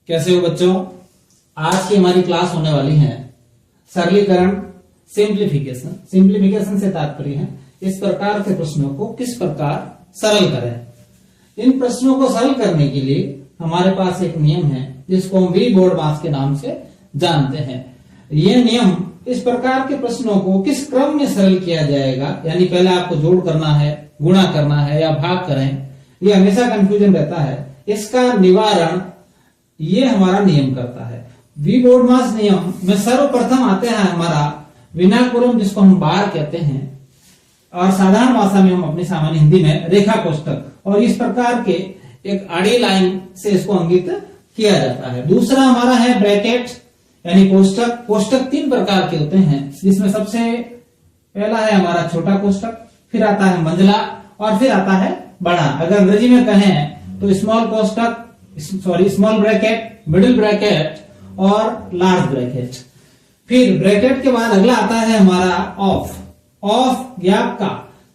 कैसे हो बच्चों। आज की हमारी क्लास होने वाली है सरलीकरण सिंप्लीफिकेशन। सिंप्लीफिकेशन से तात्पर्य है इस प्रकार के प्रश्नों को किस प्रकार सरल करें। इन प्रश्नों को सरल करने के लिए हमारे पास एक नियम है जिसको हम वी बोर्ड मास के नाम से जानते हैं। यह नियम इस प्रकार के प्रश्नों को किस क्रम में सरल किया जाएगा, यानी पहले आपको जोड़ करना है, गुणा करना है या भाग करें, यह हमेशा कंफ्यूजन रहता है। इसका निवारण ये हमारा नियम करता है। वी बोर्ड मास नियम में सर्वप्रथम आते हैं हमारा विनाकुलम, जिसको हम बार कहते हैं, और साधारण भाषा में हम अपनी सामान्य हिंदी में रेखा कोष्ठक, और इस प्रकार के एक आड़ी लाइन से इसको अंकित किया जाता है। दूसरा हमारा है ब्रैकेट यानी कोष्ठक। कोष्ठक तीन प्रकार के होते हैं, जिसमें सबसे पहला है हमारा छोटा कोष्ठक, फिर आता है मंझला और फिर आता है बड़ा। अगर अंग्रेजी में कहें तो स्मॉल कोष्ठक, स्मॉल ब्रैकेट, मिडिल ब्रैकेट और लार्ज ब्रैकेट। फिर ब्रैकेट के बाद अगला आता है हमारा ऑफ। ऑफ या का,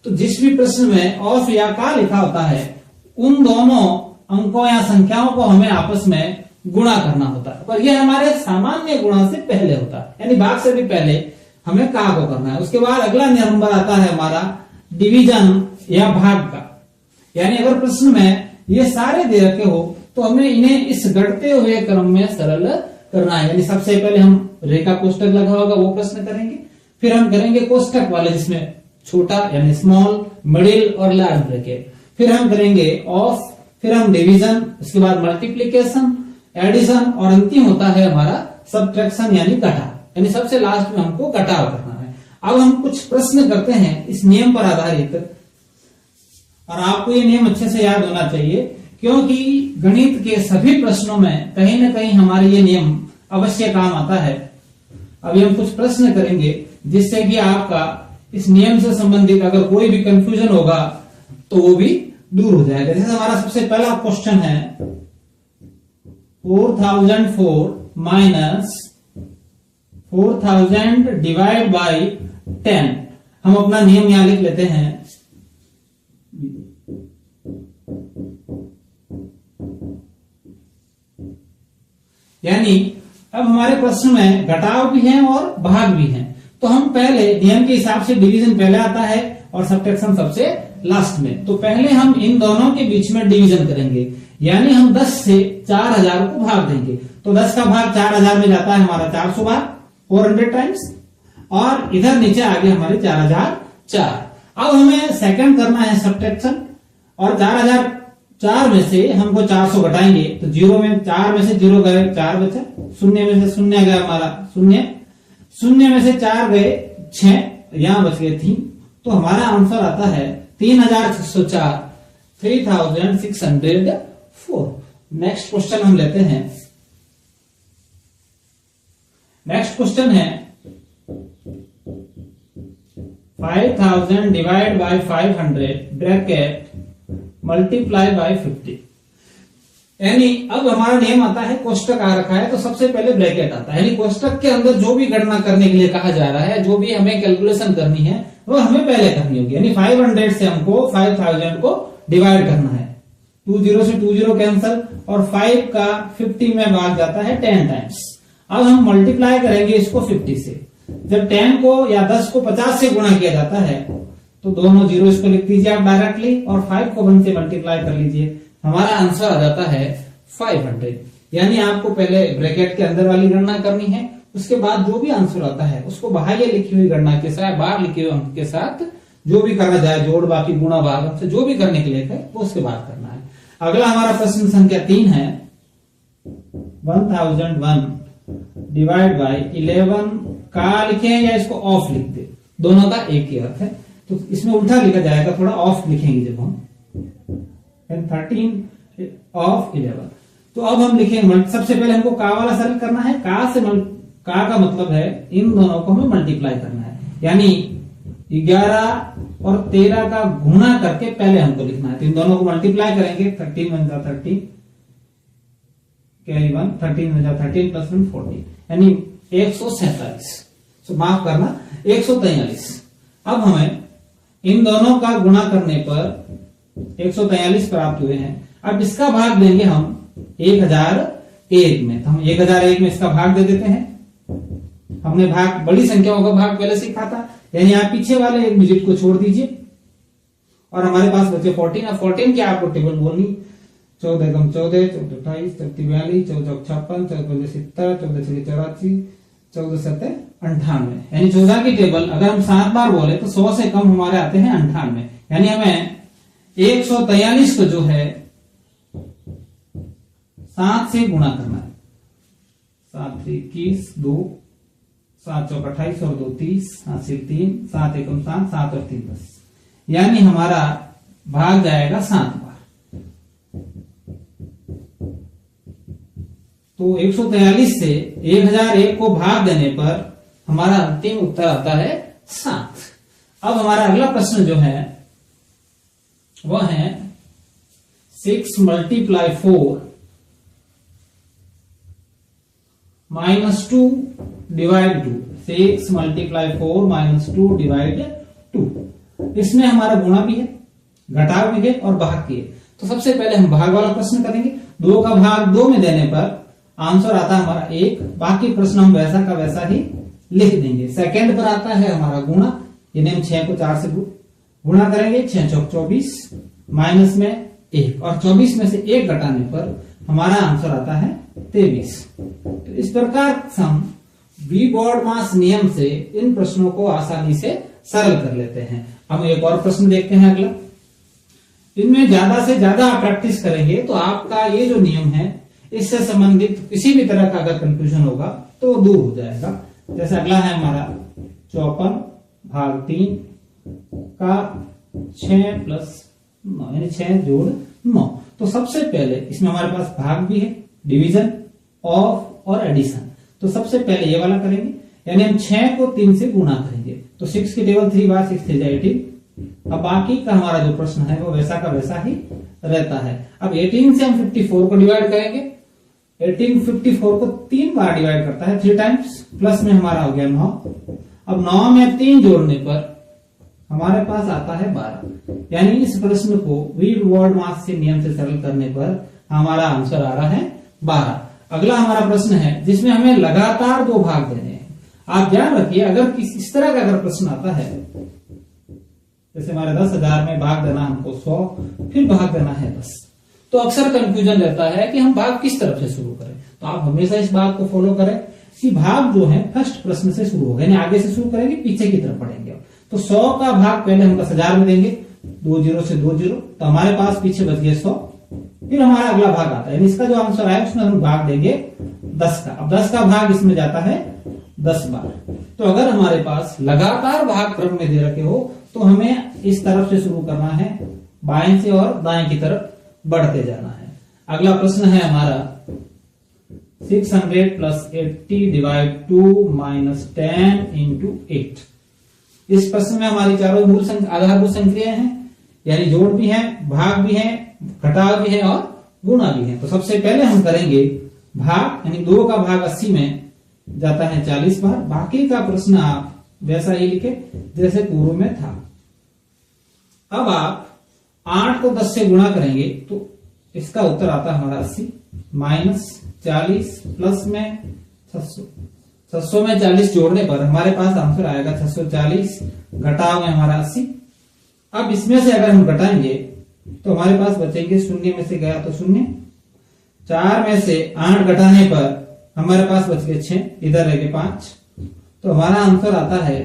तो जिस भी प्रश्न में ऑफ या का लिखा होता है उन दोनों अंकों या संख्याओं को हमें आपस में गुणा करना होता है, पर यह हमारे सामान्य गुणा से पहले होता है, यानी भाग से भी पहले हमें का को करना है। उसके बाद अगला नंबर आता है हमारा डिवीजन या भाग का, यानी अगर प्रश्न में ये सारे दे रखे हो तो हमें इन्हें इस घटते हुए क्रम में सरल करना है। यानी सबसे पहले हम रेखा कोष्ठक लगा होगा वो प्रश्न करेंगे, फिर हम करेंगे कोष्ठक वाले जिसमें छोटा यानी स्मॉल, मिडिल और लार्ज ब्रैकेट, फिर हम करेंगे ऑफ, फिर हम डिवीजन, उसके बाद मल्टीप्लीकेशन, एडिशन और अंतिम होता है हमारा सब्ट्रैक्शन यानी घटाव, यानी सबसे लास्ट में हमको घटाव करना है। अब हम कुछ प्रश्न करते हैं इस नियम पर आधारित, और आपको ये नियम अच्छे से याद होना चाहिए क्योंकि गणित के सभी प्रश्नों में कहीं ना कहीं हमारे ये नियम अवश्य काम आता है। अभी हम कुछ प्रश्न करेंगे जिससे कि आपका इस नियम से संबंधित अगर कोई भी कंफ्यूजन होगा तो वो भी दूर हो जाएगा। जैसे हमारा सबसे पहला क्वेश्चन है 4004 माइनस 4000 डिवाइड बाई 10। हम अपना नियम यहां लिख लेते हैं। यानी अब हमारे प्रश्न में घटाव भी है और भाग भी है, तो हम पहले नियम के हिसाब से डिवीजन पहले आता है और सब्ट्रैक्शन सबसे लास्ट में। तो पहले हम इन दोनों के बीच में डिवीजन करेंगे, यानी हम 10 से 4000 को भाग देंगे। तो 10 का भाग 4000 में जाता है हमारा 400 बार, 400 टाइम्स, और इधर नीचे आ गए हमारे 4004। अब हमें सेकंड करना है सब्ट्रैक्शन, और 4004 में से हमको 400 घटाएंगे तो 0 में 4 में से 0 गए, 4 बचा, 0 में से 0 गया हमारा 0, 0 में से 4 गए 6, यहां बच गए 3, तो हमारा आंसर आता है 3604, 3604। नेक्स्ट क्वेश्चन हम लेते हैं। नेक्स्ट क्वेश्चन है 5000 divide by 500 bracket multiply by 50। यानी अब हमारा नियम आता है, कोष्ठक आ रखा है तो सबसे पहले ब्रैकेट आता है, यानी कोष्ठक के अंदर जो भी गणना करने के लिए कहा जा रहा है, जो भी हमें कैलकुलेशन करनी है वो हमें पहले करनी होगी। यानी 500 से हमको 5000 को डिवाइड करना है, 20 से 20 कैंसिल, और 5 का 50 में भाग जाता है 10 टाइम्स। अब हम मल्टीप्लाई करेंगे इसको 50 से। जब 10 को या 10 को 50 से गुणा किया जाता है तो दोनों जीरो इसको लिख दीजिए आप डायरेक्टली, और 5 को 1 से मल्टीप्लाई कर लीजिए, हमारा आंसर आ जाता है 500। यानी आपको पहले ब्रैकेट के अंदर वाली गणना करनी है, उसके बाद जो भी आंसर आता है उसको बाहर लिखी हुई गणना के साथ, बाहर लिखे हुए अंक के साथ जो भी करना जाए, जोड़ बाकी गुणा भाग हमसे जो भी करने के लिए है वो उसके बाद करना है। अगला हमारा प्रश्न संख्या 3 है 1001 डिवाइड बाई 11 का लिखे या इसको ऑफ लिख दे, दोनों का एक ही अर्थ है, तो इसमें उल्टा लिखा जाएगा, थोड़ा ऑफ लिखेंगे जब हम 13 ऑफ 11। तो अब हम लिखेंगे, सबसे पहले हमको का वाला सरल करना है। का का मतलब है इन दोनों को हमें मल्टीप्लाई करना है, यानी 11 और 13 का गुणा करके पहले हमको लिखना है, तो इन दोनों को मल्टीप्लाई करेंगे। 13 1 जा 13, कैरी 1, 13 1 जा 13 प्लस 1 14, यानी 147। तो माफ करना 143। अब हमें इन दोनों का गुणा करने पर 143 प्राप्त हुए हैं। अब इसका भाग देंगे हम 1000 1001 में, तो हम 1001 में इसका भाग दे देते हैं। हमने भाग बड़ी संख्याओं का भाग पहले सीखा था, यानी आप पीछे वाले एक डिजिट को छोड़ दीजिए और हमारे पास बचे 14। अब 14 की आपको टेबल बोलनी, 14 एकम 14, 14 28, 42, 14 56, 14 70, 14 84, 14 7 98, यानी 14 की टेबल अगर हम 7 बार बोले तो 100 से कम हमारे आते हैं 98, यानी हमें 143 को जो है 7 से गुणा करना है। 7 से 21, 2, 7 चौक 28 और 2 30, 7 से 3, 7 एकम 7, 7 और 3 10, यानी हमारा भाग जाएगा 7 बार। तो 143 से 1001 को भाग देने पर हमारा अंतिम उत्तर आता है 7। अब हमारा अगला प्रश्न जो है वह है 6 × 4 -2 / 2। 6 × 4 -2 / 2। इसमें हमारा गुणा भी है, घटाव भी है और भाग भी है। तो सबसे पहले हम भाग वाला प्रश्न करेंगे। 2 का भाग 2 में देने पर आंसर आता है हमारा 1। बाकी प्रश्न हम वैसा का वैसा ही लिख देंगे। सेकंड पर आता है हमारा गुणा, यानी हम 6 को 4 से गुणा करेंगे। 6 चौक 24 माइनस में 1 और 24 में से 1 घटाने पर हमारा आंसर आता है 23। तो इस प्रकार हम वी बॉडमास नियम से इन प्रश्नों को आसानी से सरल कर लेते हैं। हम एक और प्रश्न देखते हैं अगला। इनमें ज्यादा से ज्यादा आप प्रैक्टिस करेंगे तो आपका ये जो नियम है इससे संबंधित किसी भी तरह का अगर कंफ्यूजन होगा तो दूर हो जाएगा। जैसे अगला है हमारा 54 भाग 3 का 6 + 9, यानी 6 जोड़ 9। तो सबसे पहले इसमें हमारे पास भाग भी है, डिवीजन, ऑफ और एडिशन। तो सबसे पहले ये वाला करेंगे, यानी हम 6 को 3 से गुणा करेंगे। तो 6 की टेबल 3 बार 6 3 18। अब बाकी का हमारा जो प्रश्न है वो वैसा का वैसा ही रहता है। अब 18 से हम 54 को डिवाइड करेंगे। 18 54 को 3 बार डिवाइड करता है, 3 टाइम्स, प्लस में हमारा हो गया 9। अब 9 में 3 जोड़ने पर हमारे पास आता है 12, यानी इस प्रश्न को वी बॉडमास से नियम से सरल करने पर हमारा आंसर आ रहा है 12। अगला हमारा प्रश्न है जिसमें हमें लगातार 2 भाग देने हैं। आप ध्यान रखिए, अगर इस तरह का अगर प्रश्न आता है, जैसे हमारे 10,000 में भाग देना हमको 100, फिर भाग देना है 10, तो अक्सर कंफ्यूजन रहता है कि हम भाग किस तरफ से शुरू करें। तो आप हमेशा इस बात को फॉलो करें कि भाग जो है फर्स्ट प्रश्न से शुरू होगा, यानी आगे से शुरू करेंगे, पीछे की तरफ पढ़ेंगे। तो 100 का भाग पहले हम 10,000 में देंगे, 2 0 से 2 0, तो हमारे पास पीछे बच गए 100। फिर हमारा अगला भाग आता है, यानी इसका जो आंसर आया उसमें हम भाग देंगे 10 का। अब 10 का भाग इसमें जाता है 10 बार। तो अगर हमारे पास लगातार भाग क्रम में दे रखे हो तो हमें इस तरफ से शुरू करना है, बाएं से और दाएं की तरफ बढ़ते जाना है। अगला प्रश्न है हमारा 600 + 80 / 2 - 10 × 8। इस प्रश्न में हमारी चारों मूल आधारभूत संख्याएं हैं, यानी जोड़ भी है, भाग भी है, घटाव भी है और गुणा भी है। तो सबसे पहले हम करेंगे भाग, यानी 2 का भाग 80 में जाता है 40 बार। बाकी का प्रश्न आप वैसा ही लिखे जैसे पूर्व में था। अब आप 8 को 10 से गुणा करेंगे तो इसका उत्तर आता है हमारा 80 - 40 प्लस में 600। 600 में 40 जोड़ने पर हमारे पास आंसर आएगा 640, घटाव में हमारा 80। अब इसमें से अगर हम घटाएंगे तो हमारे पास बचेंगे, शून्य में से गया तो 0, 4 में से 8 घटाने पर हमारे पास बच गए 6, इधर रह गए 5, तो हमारा आंसर आता है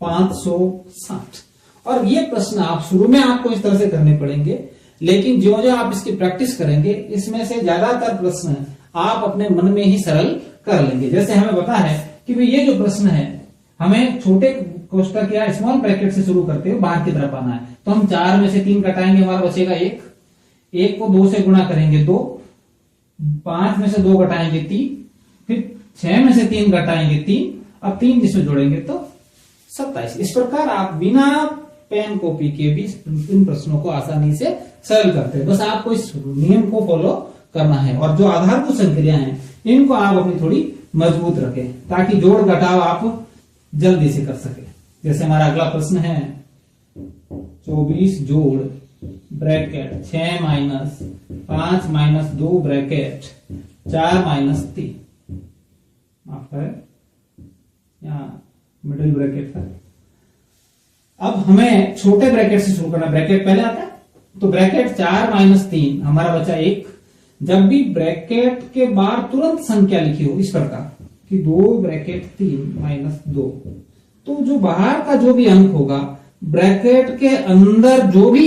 560। और ये प्रश्न आप शुरू में आपको इस तरह से करने पड़ेंगे, लेकिन जो जो आप इसकी प्रैक्टिस करेंगे इसमें से ज्यादातर प्रश्न आप अपने मन में ही सरल कर लेंगे। जैसे हमें पता है कि भाई ये जो प्रश्न है हमें छोटे कोष्टक या स्मॉल ब्रैकेट से शुरू करते हुए बाहर की तरफ आना है। तो हम 4 में से 3 घटाएंगे, हमारा बचेगा 1, 1 को 2 से गुणा करेंगे 2, 5 में से 2 घटाएंगे 3, फिर 6 में से 3 घटाएंगे 3, अब 3 जिसमें जोड़ेंगे तो 27। इस प्रकार आप बिना पेन कॉपी के भी इन प्रश्नों को आसानी से सरल करते हैं। बस आपको इस नियम को फॉलो करना है और जो आधारभूत संक्रिया हैं इनको आप अपनी थोड़ी मजबूत रखें ताकि जोड़ घटाव आप जल्दी से कर सके। जैसे हमारा अगला प्रश्न है 24 जोड़ ब्रैकेट 6 - 5 - 2 ब्रैकेट 4 माइनस 3, माफ करें यहाँ मिडिल ब्रैकेट है। अब हमें छोटे ब्रैकेट से शुरू करना, ब्रैकेट पहले आता है तो ब्रैकेट 4 माइनस 3 हमारा बचा 1। जब भी ब्रैकेट के बाहर तुरंत संख्या लिखी हो इस प्रकार कि 2 ब्रैकेट 3 माइनस 2, तो जो बाहर का जो भी अंक होगा ब्रैकेट के अंदर जो भी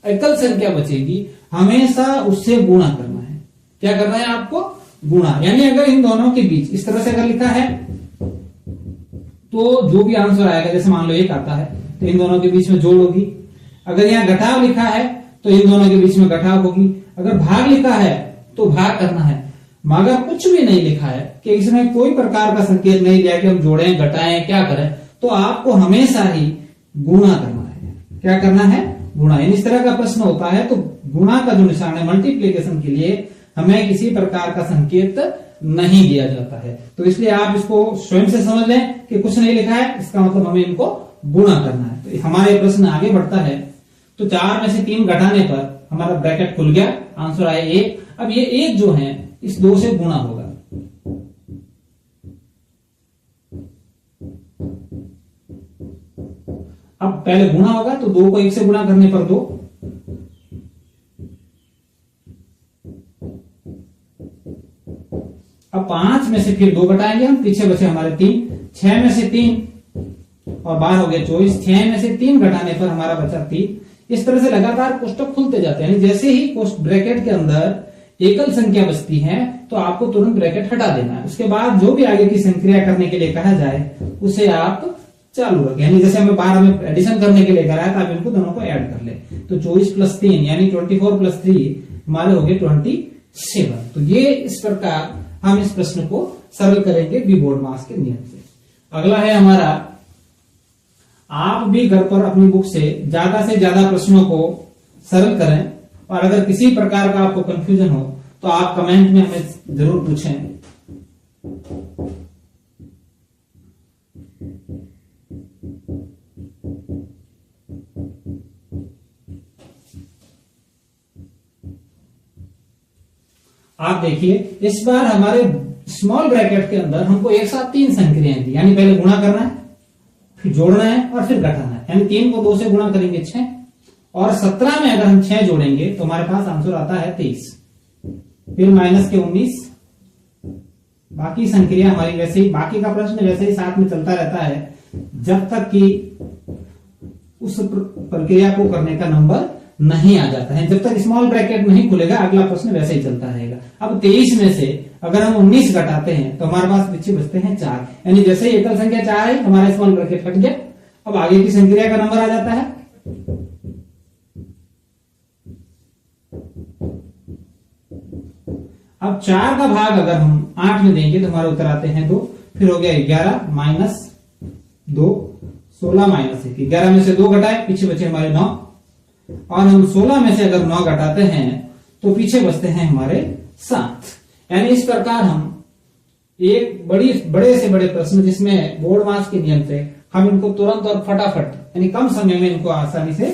एकल संख्या बचेगी हमेशा उससे गुणा करना है। क्या करना है आपको? गुणा। यानी अगर इन दोनों के बीच इस तरह से अगर लिखा है तो जो भी आंसर आएगा, जैसे मान लो 1 आता है तो इन दोनों के बीच में जोड़ होगी। अगर यहाँ घटाव लिखा है तो इन दोनों के बीच में घटाव होगी। अगर भाग लिखा है तो भाग करना है। मगर कुछ भी नहीं लिखा है कि इसमें कोई प्रकार का संकेत नहीं दिया कि हम जोड़ें घटाएं क्या करें, तो आपको हमेशा ही गुणा करना है। क्या करना है? गुणा। यानी इस तरह का प्रश्न होता है तो गुणा का जो निशान है मल्टीप्लीकेशन के लिए हमें किसी प्रकार का संकेत नहीं दिया जाता है। तो इसलिए आप इसको स्वयं से समझ लें कि कुछ नहीं लिखा है, इसका मतलब हमें इनको गुणा करना है। तो हमारे प्रश्न आगे बढ़ता है। तो 4 में से 3 घटाने पर हमारा ब्रैकेट खुल गया, आंसर आया 1। अब ये 1 जो है इस 2 से गुणा होगा। अब पहले गुणा होगा तो 2 को 1 से गुणा करने पर 2, अब 5 में से फिर 2 घटाएंगे हम, पीछे बचे हमारे 3, 6 में से 3 और बाहर हो गया 24, 6 में से 3 घटाने पर हमारा बचा 3। इस तरह से लगातार कोष्टक खुलते जाते हैं। यानी जैसे ही ब्रैकेट के अंदर एकल संख्या बचती है तो आपको तुरंत ब्रैकेट हटा देना है। उसके बाद जो भी आगे की संक्रिया करने के लिए कहा जाए उसे आप चालू रखें। यानी जैसे हमें 12 में एडिशन करने के लिए कहा है तो आप इनको दोनों को ऐड कर ले। तो 24 प्लस 3 यानी 24 प्लस 3 हमारे हो गए 27। तो ये इस प्रकार हम इस प्रश्न को सरल करेंगे वी बोर्डमास के नियम से। अगला है हमारा, आप भी घर पर अपनी बुक से ज्यादा प्रश्नों को सरल करें और अगर किसी प्रकार का आपको कंफ्यूजन हो तो आप कमेंट में हमें जरूर पूछें। आप देखिए इस बार हमारे स्मॉल ब्रैकेट के अंदर हमको एक साथ 3 संक्रियाएं दी। यानी पहले गुणा करना है, फिर जोड़ना है और फिर घटाना है। यानी 3 को 2 से गुणा करेंगे 6 और 17 में अगर हम 6 जोड़ेंगे तो हमारे पास आंसर आता है 23। फिर माइनस के 19। बाकी संक्रिया हमारी वैसे ही, बाकी का प्रश्न वैसे ही साथ में चलता रहता है जब तक कि उस प्रक्रिया को करने का नंबर नहीं आ जाता है। जब तक स्मॉल ब्रैकेट नहीं खुलेगा अगला प्रश्न वैसे ही चलता रहेगा। अब 23 में से अगर हम 19 घटाते हैं तो हमारे पास पीछे बचते हैं 4। यानी जैसे ही एकल संख्या 4 है हमारा स्मॉल ब्रैकेट हट गया। अब आगे की संक्रिया का नंबर आ जाता है। अब 4 का भाग अगर हम 8 में देंगे तो हमारे उत्तर आते हैं 2। फिर हो गया 11 माइनस 2, 16 माइनस 1। 11 में से 2 घटाए, पीछे बचे हमारे 9 और हम 16 में से अगर 9 घटाते हैं तो पीछे बचते हैं हमारे 7। यानी इस प्रकार हम एक बड़े से बड़े प्रश्न जिसमें बोर्डमास के नियम से हम इनको तुरंत और फटाफट यानी कम समय में इनको आसानी से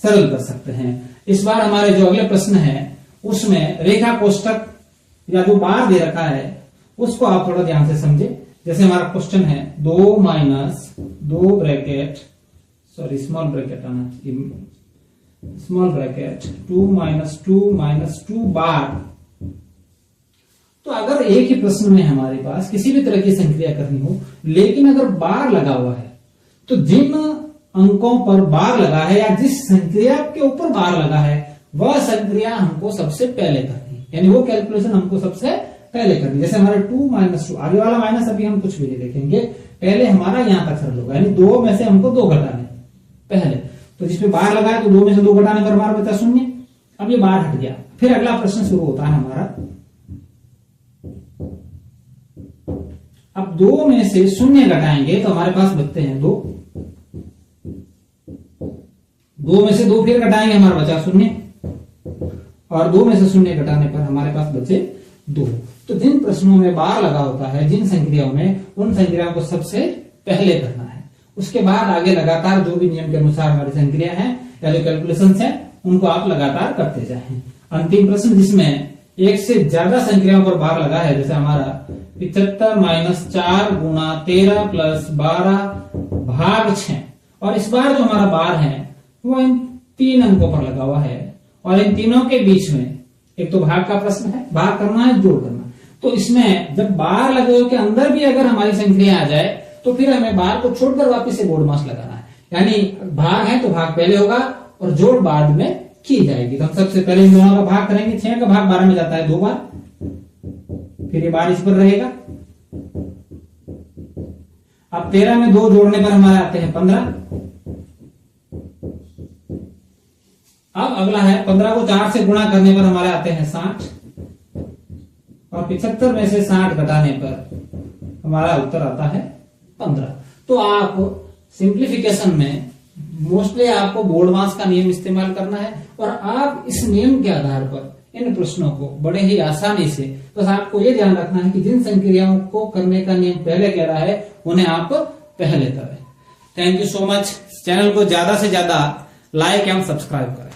सरल कर सकते हैं। इस बार हमारे जो अगले प्रश्न है उसमें रेखा कोष्टक या जो बार दे रखा है उसको आप थोड़ा ध्यान से समझे। जैसे हमारा क्वेश्चन है 2 minus 2 bracket, sorry small bracket आना चाहिए, स्मॉल ब्रैकेट 2 माइनस 2 माइनस 2 बार। तो अगर एक ही प्रश्न में हमारे पास किसी भी तरह की संक्रिया करनी हो लेकिन अगर बार लगा हुआ है तो जिन अंकों पर बार लगा है या जिस संक्रिया के ऊपर बार लगा है वह संक्रिया हमको सबसे पहले करनी है। यानी वो कैलकुलेशन हमको सबसे पहले करनी है। जैसे हमारे 2 माइनस 2, आगे वाला माइनस अभी हम कुछ भी नहीं देखेंगे, पहले हमारा यहां तक सरल होगा। यानी 2 में से हमको 2 घटाने पहले, तो जिसमें बार लगा है तो 2 में से 2 घटाने पर हमारा बचा 0। अब ये बार हट गया, फिर अगला प्रश्न शुरू होता है हमारा। अब 2 में से 0 घटाएंगे तो हमारे पास बचते हैं 2। 2 में से 2 फिर घटाएंगे, हमारा बचा 0 और 2 में से 0 घटाने पर हमारे पास बचे 2। तो जिन प्रश्नों में बार लगा होता है, जिन संक्रियाओं में, उन संक्रियाओं को सबसे पहले करना है। उसके बाद आगे लगातार जो भी नियम के अनुसार हमारी संक्रिया है या जो कैलकुलेशंस है उनको आप लगातार करते जाएं। अंतिम प्रश्न जिसमें एक से ज्यादा संख्याओं पर भाग लगा है, जैसे हमारा 75 माइनस 4 गुणा 13 प्लस 12 भाग 6, और इस बार जो हमारा बार है वो इन 3 अंकों पर लगा हुआ है, और इन तीनों के बीच में एक तो भाग का प्रश्न है, भाग करना है, जोड़ करना। तो इसमें जब बार लगे हुए के अंदर भी अगर हमारी संख्या आ जाए तो फिर हमें बार को छोड़कर वापस से बोर्ड मास लगाना है, यानी भाग है तो भाग पहले होगा और जोड़ बाद में की जाएगी। तो हम सबसे पहले इन दोनों का भाग करेंगे। 6 का भाग 12 में जाता है 2 बार, फिर ये बार इस पर रहेगा। अब 13 में 2 जोड़ने पर हमारे आते हैं 15। अब अगला है 15 को 4 से गुणा करने पर हमारे आते हैं 60, और 75 में से 60 घटाने पर हमारा उत्तर आता है 15। तो आप सिंप्लीफिकेशन में मोस्टली आपको बोर्ड मास का नियम इस्तेमाल करना है, और आप इस नियम के आधार पर इन प्रश्नों को बड़े ही आसानी से, बस आपको ये ध्यान रखना है कि जिन संक्रियाओं को करने का नियम पहले कह रहा है उन्हें आप पहले करें। Thank you so much. Channel को ज्यादा से ज्यादा लाइक एवं सब्सक्राइब करें।